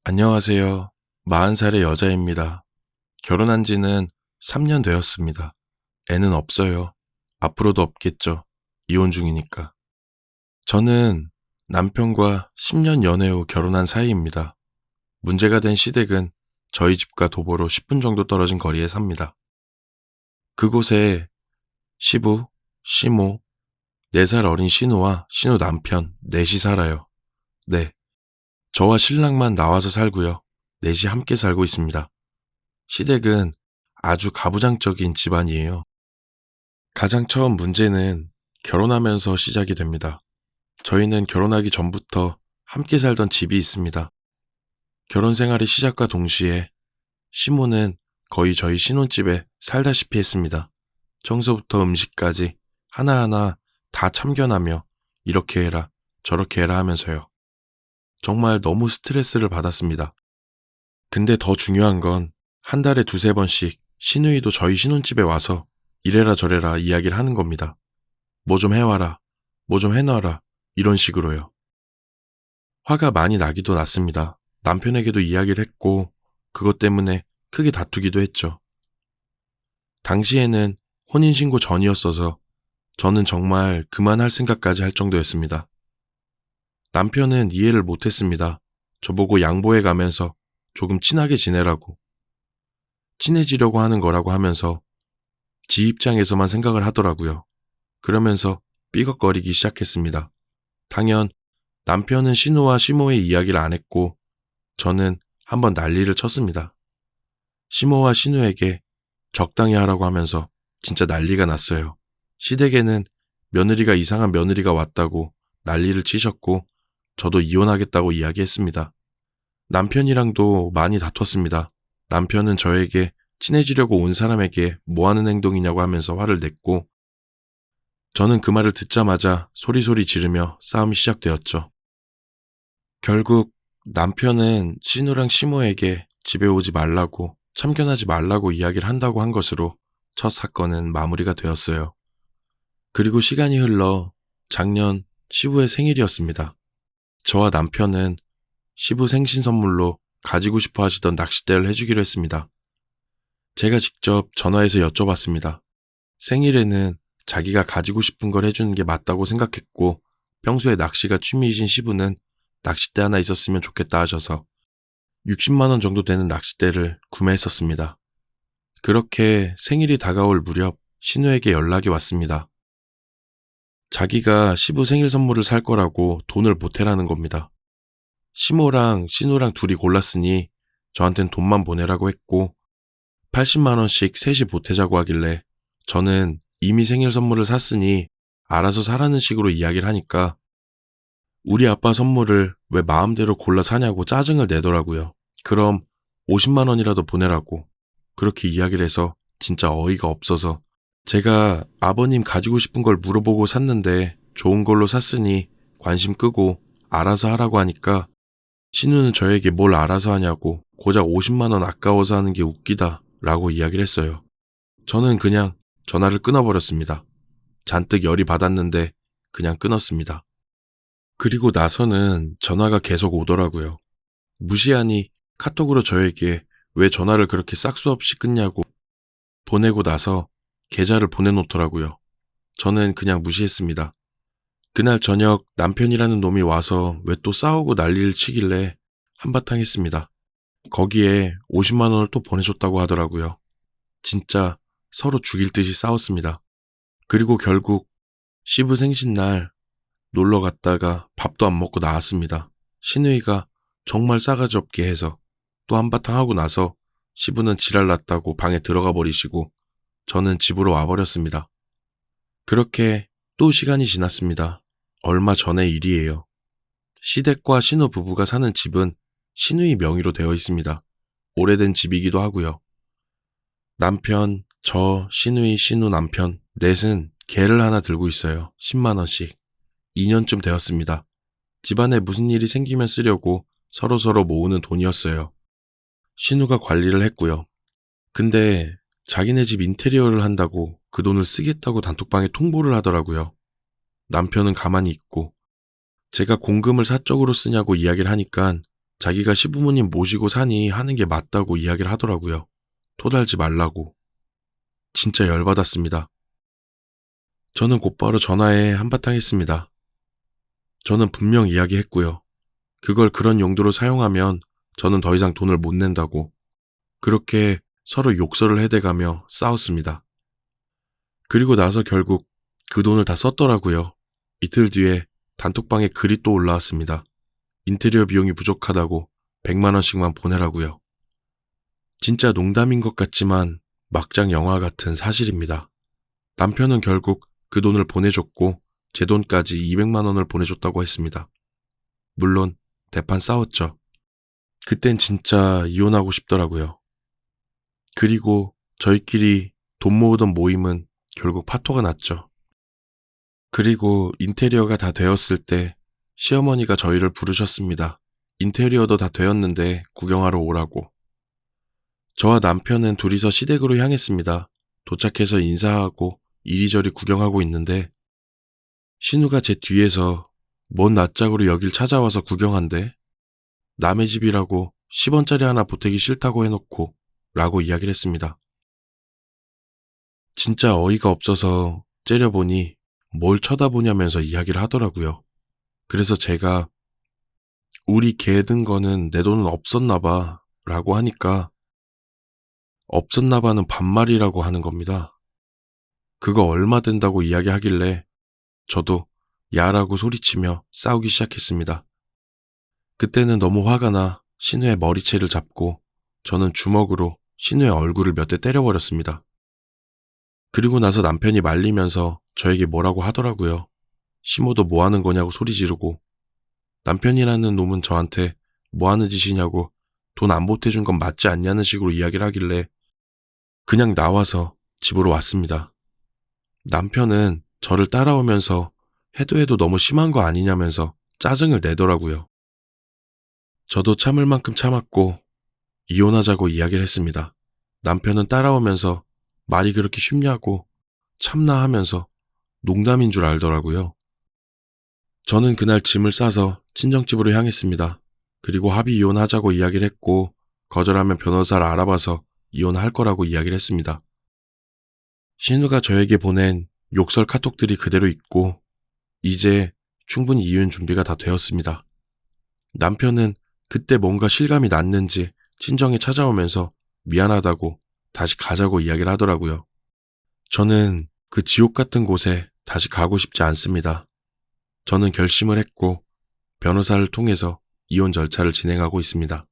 안녕하세요. 40살의 여자입니다. 결혼한 지는 3년 되었습니다. 애는 없어요. 앞으로도 없겠죠. 이혼 중이니까. 저는 남편과 10년 연애 후 결혼한 사이입니다. 문제가 된 시댁은 저희 집과 도보로 10분 정도 떨어진 거리에 삽니다. 그곳에 시부, 시모, 4살 어린 신우와 신우 남편 넷이 살아요. 네, 저와 신랑만 나와서 살고요. 넷이 함께 살고 있습니다. 시댁은 아주 가부장적인 집안이에요. 가장 처음 문제는 결혼하면서 시작이 됩니다. 저희는 결혼하기 전부터 함께 살던 집이 있습니다. 결혼 생활의 시작과 동시에 시모는 거의 저희 신혼집에 살다시피 했습니다. 청소부터 음식까지 하나하나 다 참견하며 이렇게 해라, 저렇게 해라 하면서요. 정말 너무 스트레스를 받았습니다. 근데 더 중요한 건 한 달에 두세 번씩 시누이도 저희 신혼집에 와서 이래라 저래라 이야기를 하는 겁니다. 뭐 좀 해와라, 뭐 좀 해놔라, 이런 식으로요. 화가 많이 나기도 났습니다. 남편에게도 이야기를 했고 그것 때문에 크게 다투기도 했죠. 당시에는 혼인신고 전이었어서 저는 정말 그만할 생각까지 할 정도였습니다. 남편은 이해를 못했습니다. 저보고 양보해 가면서 조금 친하게 지내라고, 친해지려고 하는 거라고 하면서 지 입장에서만 생각을 하더라고요. 그러면서 삐걱거리기 시작했습니다. 당연 남편은 신우와 시모의 이야기를 안 했고 저는 한번 난리를 쳤습니다. 시모와 신우에게 적당히 하라고 하면서 진짜 난리가 났어요. 시댁에는 며느리가 이상한 며느리가 왔다고 난리를 치셨고 저도 이혼하겠다고 이야기했습니다. 남편이랑도 많이 다퉜습니다. 남편은 저에게 친해지려고 온 사람에게 뭐 하는 행동이냐고 하면서 화를 냈고 저는 그 말을 듣자마자 소리소리 지르며 싸움이 시작되었죠. 결국 남편은 신우랑 시모에게 집에 오지 말라고, 참견하지 말라고 이야기를 한다고 한 것으로 첫 사건은 마무리가 되었어요. 그리고 시간이 흘러 작년 시부의 생일이었습니다. 저와 남편은 시부 생신 선물로 가지고 싶어 하시던 낚싯대를 해주기로 했습니다. 제가 직접 전화해서 여쭤봤습니다. 생일에는 자기가 가지고 싶은 걸 해주는 게 맞다고 생각했고 평소에 낚시가 취미이신 시부는 낚싯대 하나 있었으면 좋겠다 하셔서 60만 원 정도 되는 낚싯대를 구매했었습니다. 그렇게 생일이 다가올 무렵 신우에게 연락이 왔습니다. 자기가 시부 생일 선물을 살 거라고 돈을 보태라는 겁니다. 시모랑 신우랑 둘이 골랐으니 저한텐 돈만 보내라고 했고 80만 원씩 셋이 보태자고 하길래 저는 이미 생일 선물을 샀으니 알아서 사라는 식으로 이야기를 하니까 우리 아빠 선물을 왜 마음대로 골라 사냐고 짜증을 내더라고요. 그럼 50만 원이라도 보내라고 그렇게 이야기를 해서 진짜 어이가 없어서 제가 아버님 가지고 싶은 걸 물어보고 샀는데 좋은 걸로 샀으니 관심 끄고 알아서 하라고 하니까 신우는 저에게 뭘 알아서 하냐고 고작 50만 원 아까워서 하는 게 웃기다 라고 이야기를 했어요. 저는 그냥 전화를 끊어버렸습니다. 잔뜩 열이 받았는데 그냥 끊었습니다. 그리고 나서는 전화가 계속 오더라고요. 무시하니 카톡으로 저에게 왜 전화를 그렇게 싹수 없이 끊냐고 보내고 나서 계좌를 보내놓더라고요. 저는 그냥 무시했습니다. 그날 저녁 남편이라는 놈이 와서 왜 또 싸우고 난리를 치길래 한바탕 했습니다. 거기에 50만 원을 또 보내줬다고 하더라고요. 진짜 서로 죽일 듯이 싸웠습니다. 그리고 결국 시부 생신날 놀러 갔다가 밥도 안 먹고 나왔습니다. 신우이가 정말 싸가지 없게 해서 또 한바탕 하고 나서 시부는 지랄 났다고 방에 들어가 버리시고 저는 집으로 와버렸습니다. 그렇게 또 시간이 지났습니다. 얼마 전의 일이에요. 시댁과 신우 부부가 사는 집은 신우이 명의로 되어 있습니다. 오래된 집이기도 하고요. 남편, 저, 신우이, 신우 남편 넷은 개를 하나 들고 있어요. 10만 원씩. 2년쯤 되었습니다. 집안에 무슨 일이 생기면 쓰려고 서로서로 모으는 돈이었어요. 신우가 관리를 했고요. 근데 자기네 집 인테리어를 한다고 그 돈을 쓰겠다고 단톡방에 통보를 하더라고요. 남편은 가만히 있고 제가 공금을 사적으로 쓰냐고 이야기를 하니까 자기가 시부모님 모시고 사니 하는 게 맞다고 이야기를 하더라고요. 토달지 말라고. 진짜 열받았습니다. 저는 곧바로 전화에 한바탕 했습니다. 저는 분명 이야기했고요. 그걸 그런 용도로 사용하면 저는 더 이상 돈을 못 낸다고. 그렇게 서로 욕설을 해대가며 싸웠습니다. 그리고 나서 결국 그 돈을 다 썼더라고요. 이틀 뒤에 단톡방에 글이 또 올라왔습니다. 인테리어 비용이 부족하다고 100만 원씩만 보내라고요. 진짜 농담인 것 같지만 막장 영화 같은 사실입니다. 남편은 결국 그 돈을 보내줬고 제 돈까지 200만 원을 보내줬다고 했습니다. 물론 대판 싸웠죠. 그땐 진짜 이혼하고 싶더라고요. 그리고 저희끼리 돈 모으던 모임은 결국 파토가 났죠. 그리고 인테리어가 다 되었을 때 시어머니가 저희를 부르셨습니다. 인테리어도 다 되었는데 구경하러 오라고. 저와 남편은 둘이서 시댁으로 향했습니다. 도착해서 인사하고 이리저리 구경하고 있는데 신우가 제 뒤에서 뭔 낯짝으로 여길 찾아와서 구경한대? 남의 집이라고 10원짜리 하나 보태기 싫다고 해놓고 라고 이야기를 했습니다. 진짜 어이가 없어서 째려보니 뭘 쳐다보냐면서 이야기를 하더라고요. 그래서 제가 우리 개 든 거는 내 돈은 없었나 봐 라고 하니까 없었나 봐는 반말이라고 하는 겁니다. 그거 얼마 된다고 이야기하길래 저도 야라고 소리치며 싸우기 시작했습니다. 그때는 너무 화가 나 신우의 머리채를 잡고 저는 주먹으로 신우의 얼굴을 몇 대 때려버렸습니다. 그리고 나서 남편이 말리면서 저에게 뭐라고 하더라고요. 시모도 뭐 하는 거냐고 소리 지르고 남편이라는 놈은 저한테 뭐 하는 짓이냐고 돈 안 보태준 건 맞지 않냐는 식으로 이야기를 하길래 그냥 나와서 집으로 왔습니다. 남편은 저를 따라오면서 해도 너무 심한 거 아니냐면서 짜증을 내더라고요. 저도 참을 만큼 참았고 이혼하자고 이야기를 했습니다. 남편은 따라오면서 말이 그렇게 쉽냐고 참나 하면서 농담인 줄 알더라고요. 저는 그날 짐을 싸서 친정집으로 향했습니다. 그리고 합의 이혼하자고 이야기를 했고 거절하면 변호사를 알아봐서 이혼할 거라고 이야기를 했습니다. 신우가 저에게 보낸 욕설 카톡들이 그대로 있고 이제 충분히 이혼 준비가 다 되었습니다. 남편은 그때 뭔가 실감이 났는지 친정에 찾아오면서 미안하다고 다시 가자고 이야기를 하더라고요. 저는 그 지옥 같은 곳에 다시 가고 싶지 않습니다. 저는 결심을 했고 변호사를 통해서 이혼 절차를 진행하고 있습니다.